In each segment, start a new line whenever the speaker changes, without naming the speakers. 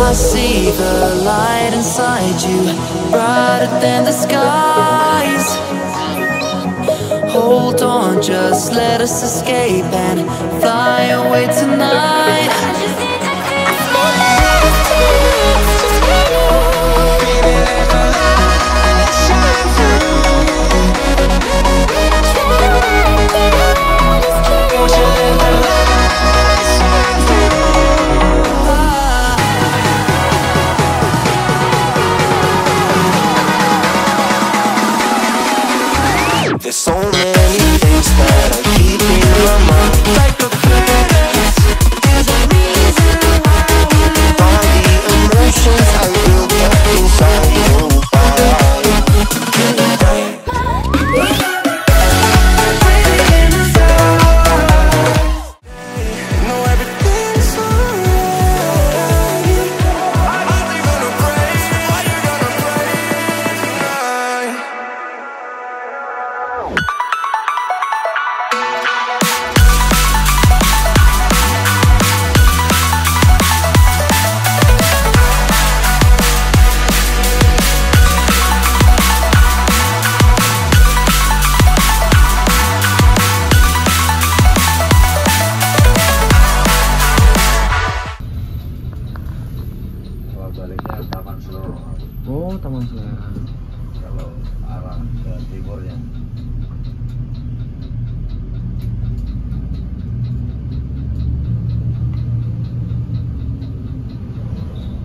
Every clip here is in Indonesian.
I see the light inside you, brighter than the skies. Hold on, just let us escape and fly away tonight.
There's so many things that I keep in my mind, like a past. There's a reason why we live. All the emotions I built up inside you. Know everything's alright. Are you gonna pray? Are you gonna pray tonight?
Baliknya Taman Seloro.
Oh, Taman Seloro.
Kalau arah ke timurnya.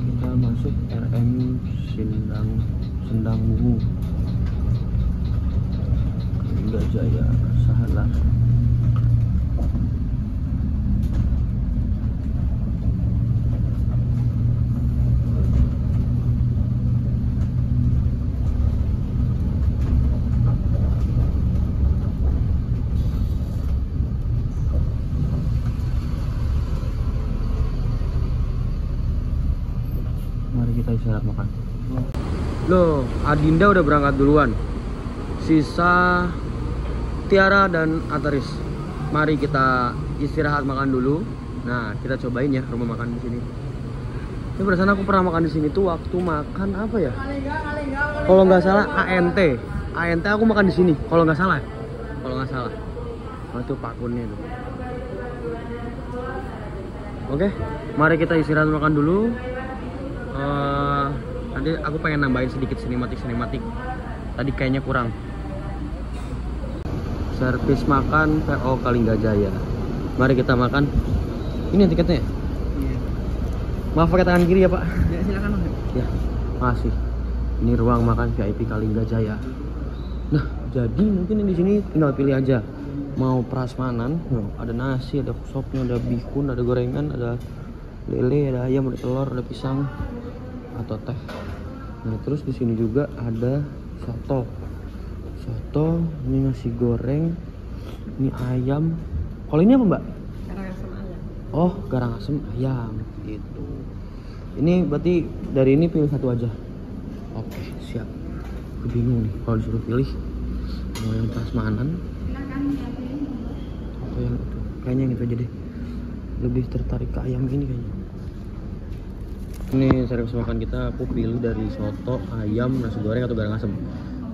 Kita masuk RM Sendang Wungu, Gajaya, Sahala. Mari kita istirahat makan. Loh, Adinda udah berangkat duluan. Sisa Tiara dan Ataris. Mari kita istirahat makan dulu. Nah, kita cobain ya rumah makan di sini. Ini perasaan aku pernah makan di sini tuh waktu makan apa ya? Kalau nggak salah ANT. ANT aku makan di sini. Kalau nggak salah. Kalau nggak salah. Oh, itu pakunnya tuh. Oke, mari kita istirahat makan dulu. Nanti aku pengen nambahin sedikit sinematik. Tadi kayaknya kurang. Servis makan PO Kalinggajaya. Mari kita makan. Ini tiketnya ya?
Iya.
Maaf pakai tangan kiri ya Pak.
Ya silakan Mas.
Ya, makasih. Ini ruang makan VIP Kalinggajaya. Nah, jadi mungkin di sini tinggal pilih aja. Mau prasmanan, ada nasi, ada sopnya, ada bihun, ada gorengan, ada lele, ada ayam, ada telur, ada pisang, atau teh. Nah, terus di sini juga ada soto. Ini nasi goreng, ini ayam. Kalau ini apa Mbak?
Garang asam ayam.
Oh, garang asem ayam gitu. Ini berarti dari ini pilih satu aja. Oke, siap. Aku bingung nih kalau disuruh pilih mau yang prasmanan atau yang itu. Kayaknya yang itu aja deh. Lebih tertarik ke ayam ini kayaknya. Ini servis makan kita, aku pilih dari soto, ayam, nasi goreng atau garang asem.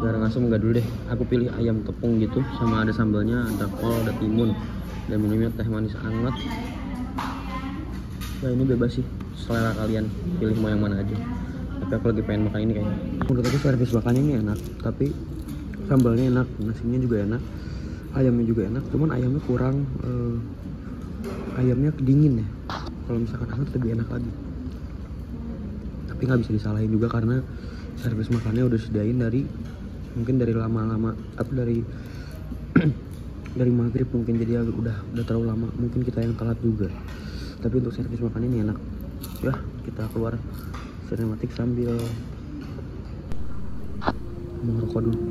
Garang asem enggak dulu deh. Aku pilih ayam tepung gitu, sama ada sambalnya, ada kol, ada timun, dan minumnya teh manis anget. Nah, ini bebas sih, selera kalian pilih mau yang mana aja. Tapi aku lagi pengen makan ini kayaknya. Menurut aku servis makannya ini enak, tapi sambalnya enak, nasinya juga enak, ayamnya juga enak. Cuman ayamnya kurang, ayamnya dingin ya. Kalau misalkan hangat lebih enak lagi. Tapi nggak bisa disalahin juga karena servis makannya udah disediain dari mungkin dari lama-lama, apa dari dari maghrib mungkin, jadi udah terlalu lama. Mungkin kita yang telat juga. Tapi untuk servis makan ini enak. Ya, kita keluar sinematik sambil merokok dulu.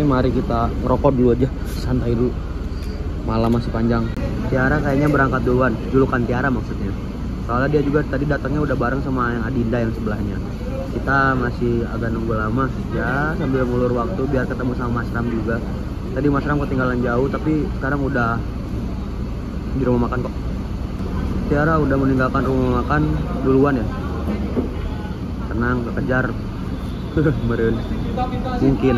mari kita ngerokok dulu aja, santai dulu. Malam masih panjang. Tiara kayaknya berangkat duluan, julukan Tiara maksudnya. Soalnya dia juga tadi datangnya udah bareng sama yang Adinda yang sebelahnya. Kita masih agak nunggu lama ya, sambil ngulur waktu biar ketemu sama Mas Ram juga. Tadi Mas Ram ketinggalan jauh, tapi sekarang udah di rumah makan kok. Tiara udah meninggalkan rumah makan duluan ya. Tenang, kekejar. Meren. Mungkin.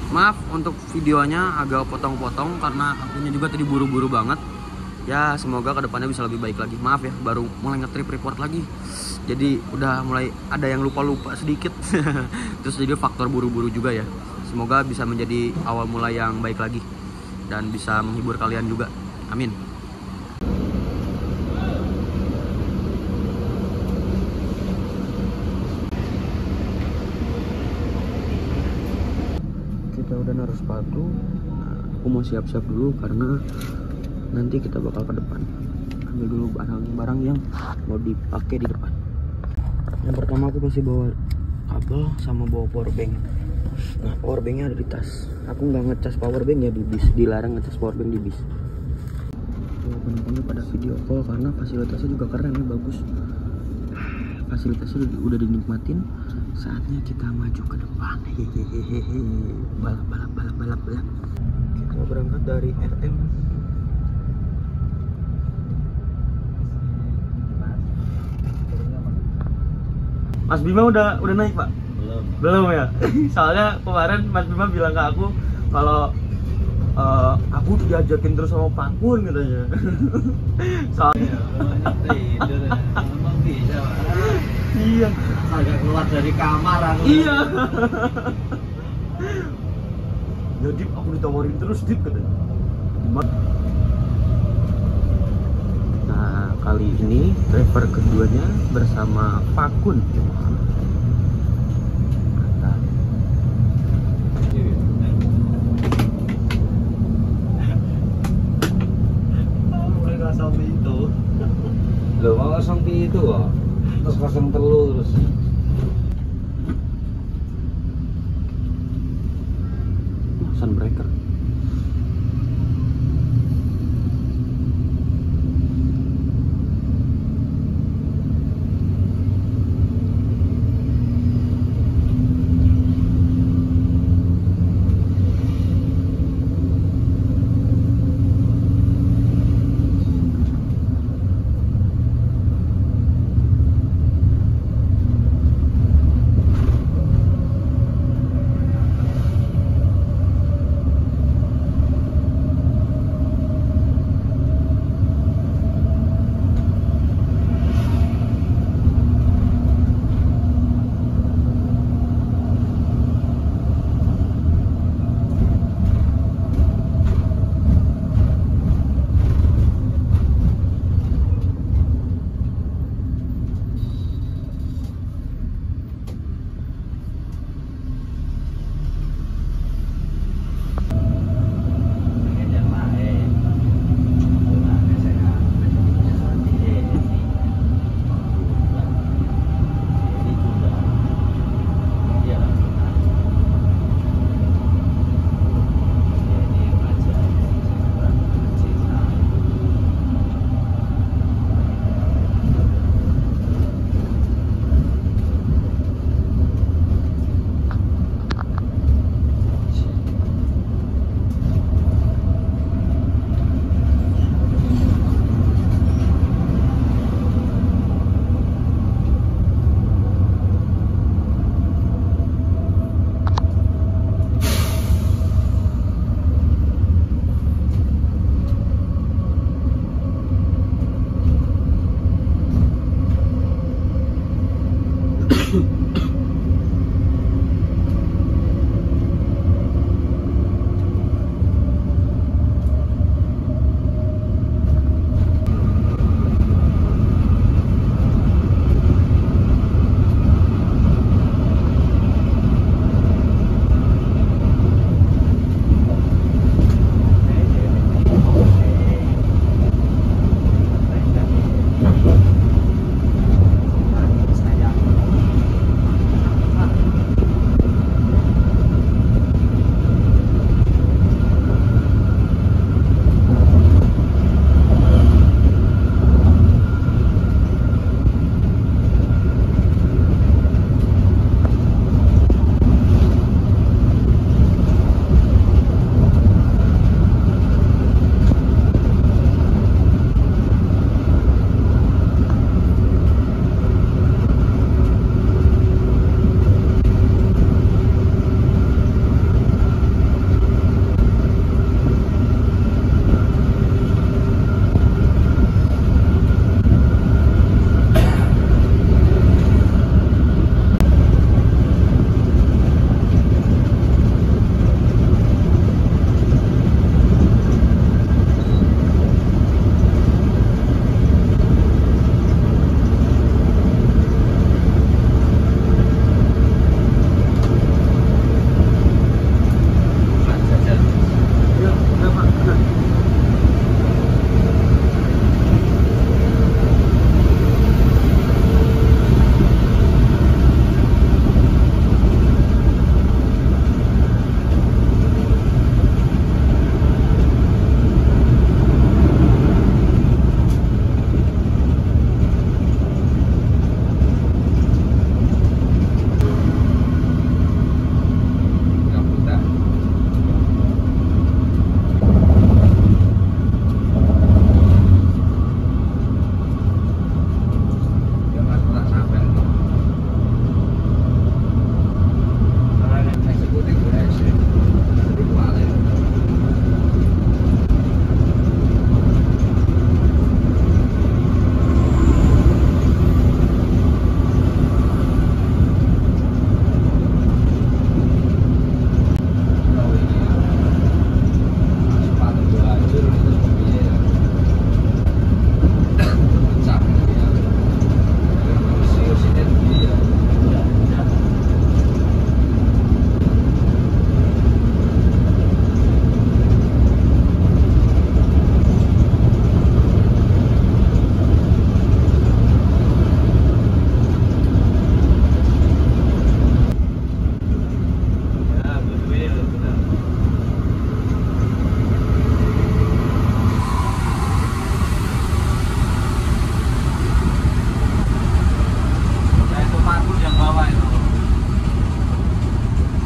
Maaf untuk videonya agak potong-potong karena akunya juga tadi buru-buru banget. Ya semoga kedepannya bisa lebih baik lagi. Maaf ya, baru mulai nge-trip report lagi. Jadi udah mulai ada yang lupa-lupa sedikit. Terus jadi faktor buru-buru juga ya. Semoga bisa menjadi awal mulai yang baik lagi dan bisa menghibur kalian juga. Amin. Kita udah naruh sepatu. Aku mau siap-siap dulu karena nanti kita bakal ke depan. Ambil dulu barang-barang yang mau dipakai di depan. Yang pertama aku pasti bawa kabel sama bawa power bank. Nah, power banknya ada di tas. Aku nggak ngecas power bank ya di bis, dilarang ngecas power bank di bis. Penumpangnya pada video call karena fasilitasnya juga keren ya, bagus. Fasilitasnya udah dinikmatin. Saatnya kita maju ke depan. Hehehe. Balap. Kita berangkat dari RM. Mas Bima udah naik Pak? Belum ya. Soalnya kemarin Mas Bima bilang ke aku kalau aku diajakin terus sama Pak Kun katanya. Soalnya
tidur ya. Emang bisa, Pak.
iya.
Agak keluar dari kamar aku.
Iya. Ya Dip, aku ditawarin terus Dip katanya. Nah, kali ini driver keduanya bersama Pak Kun.
Sampai itu. Loh, mau sampai itu kok. Terus pasang telur terus.
Sunbreaker.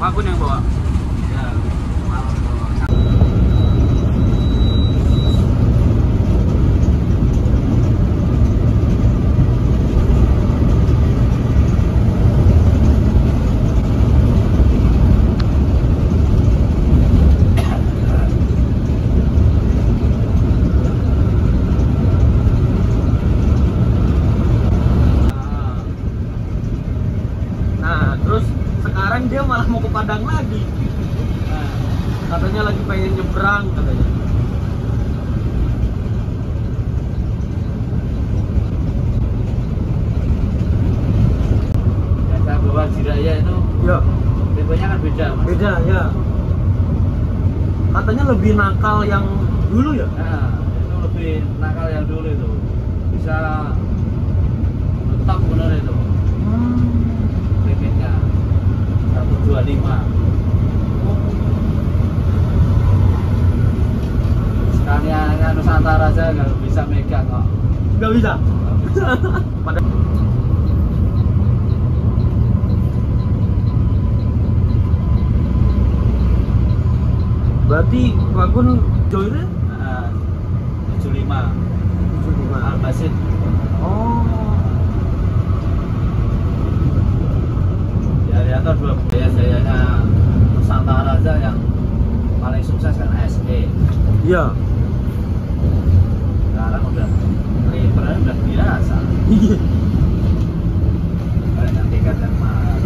Pak Gun yang bawa.
Ya, malam bawa.
Nah, terus sekarang dia malah mau ke Padang lagi. Nah, katanya lagi pengen nyebrang katanya.
Yang saya bawa Jiraya itu
Ya,
tipenya kan beda, Mas.
beda ya. Katanya lebih nakal yang dulu ya?
Nah, itu lebih nakal yang dulu itu. Bisa tetap bener itu. Limitnya 125. Sekalian Nusantara aja nggak bisa megang kok.
Nggak bisa. Pada berarti Pak Gun joinnya
Nah, 75 Al-Basit.
Oh.
Ya, Arianto dua jayanya Nusantara aja yang paling sukses kan SE.
Iya.
Sekarang udah rivernya udah biasa.
Iya.
Banyak tiket yang mahal.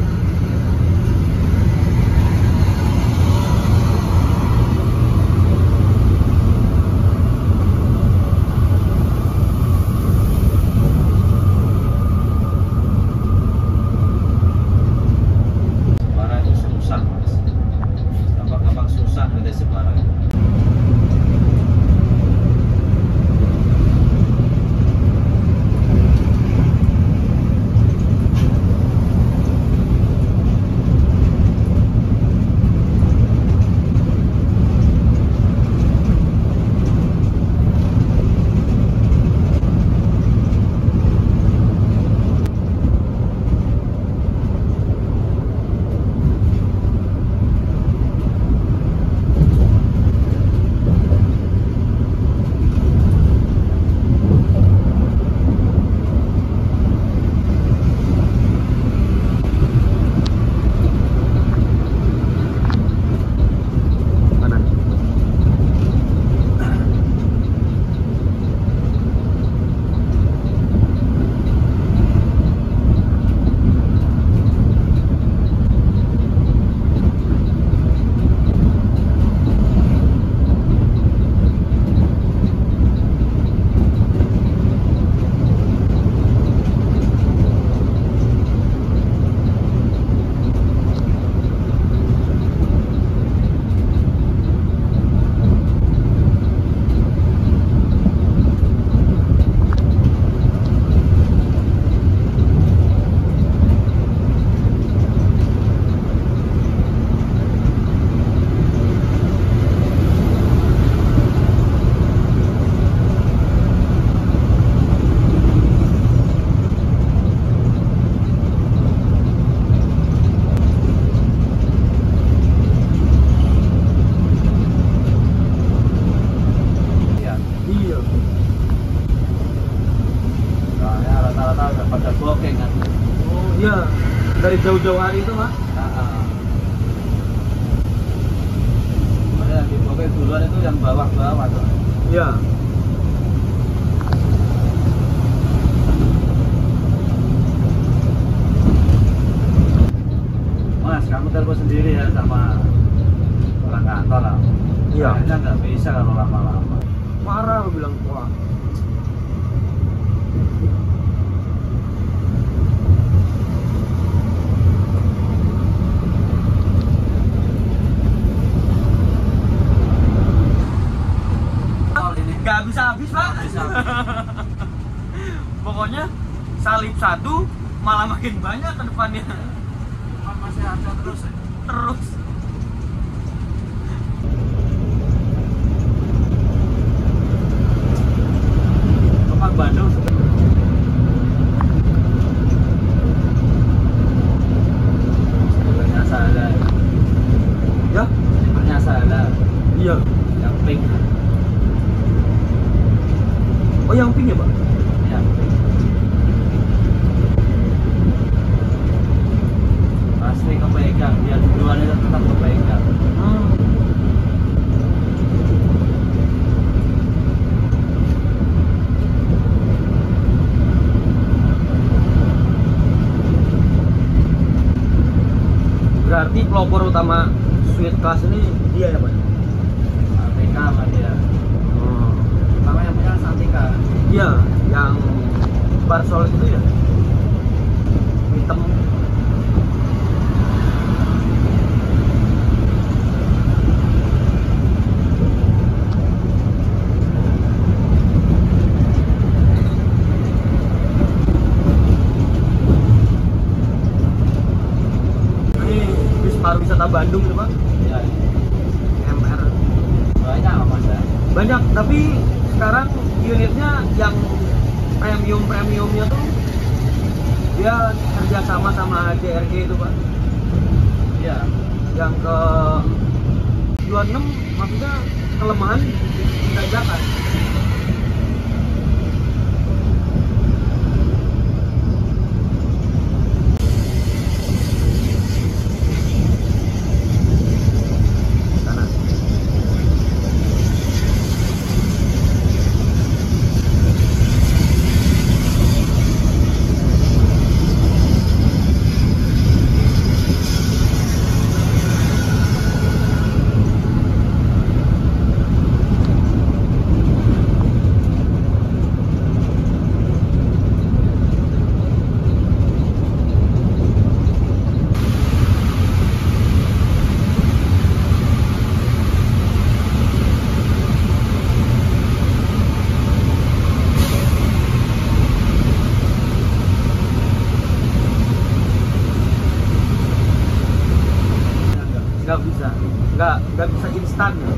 Semarang itu susah, Mas. Gampang-gampang susah dari Semarang.
Kanan.
Ya,
Iya.
soalnya rata-rata udah pada booking kan.
Oh iya. Dari jauh-jauh hari itu, Pak.
Makanya yang di booking duluan itu yang bawah-bawah tuh.
Iya.
Mas, kamu telepon sendiri ya sama orang kantor lah.
Iya.
Kayaknya nggak bisa kalau lama-lama.
Parah lu bilang, wah. Gak bisa habis, Pak.
Bisa.
Pokoknya salib satu malah makin banyak ke depannya.
Masih ada terus ya?
Terus.
Kemang Bandung sebenarnya saya
Berarti pelopor utama Sweet Class ini dia ya Pak?
Santika sama dia. Sama yang punya Santika.
Iya, yang bar solid itu ya? Hitam. Ini bis pariwisata Bandung nih Pak?
Ya,
MR.
banyak apa Mas ya?
Banyak, tapi sekarang unitnya yang premiumnya tuh dia kerjasama sama JRG itu Pak.
Iya.
Yang ke 26 maksudnya kelemahan dikerjakan. Sana. Nggak bisa instan ya.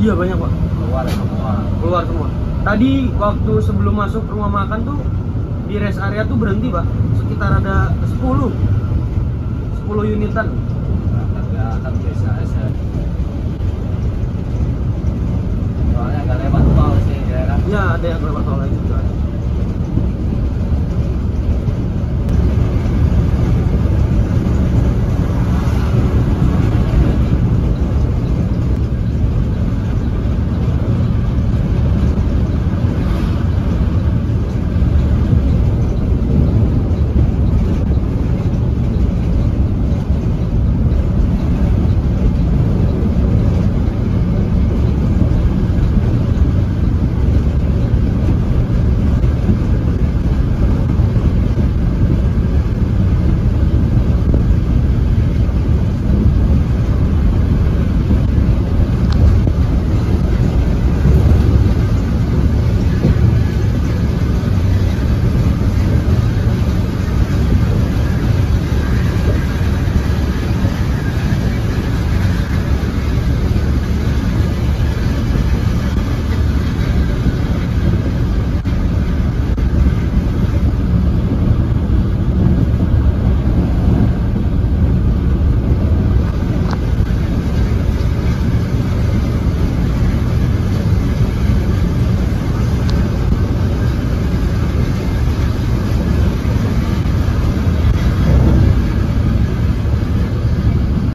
Iya banyak Pak. Keluar semua. Tadi waktu sebelum masuk rumah makan tuh di rest area tuh berhenti Pak. Sekitar ada 10 unitan.
Kan biasa aja. Soalnya nggak lewat tol sih ya kan.
Ya ada yang lewat tol lagi juga.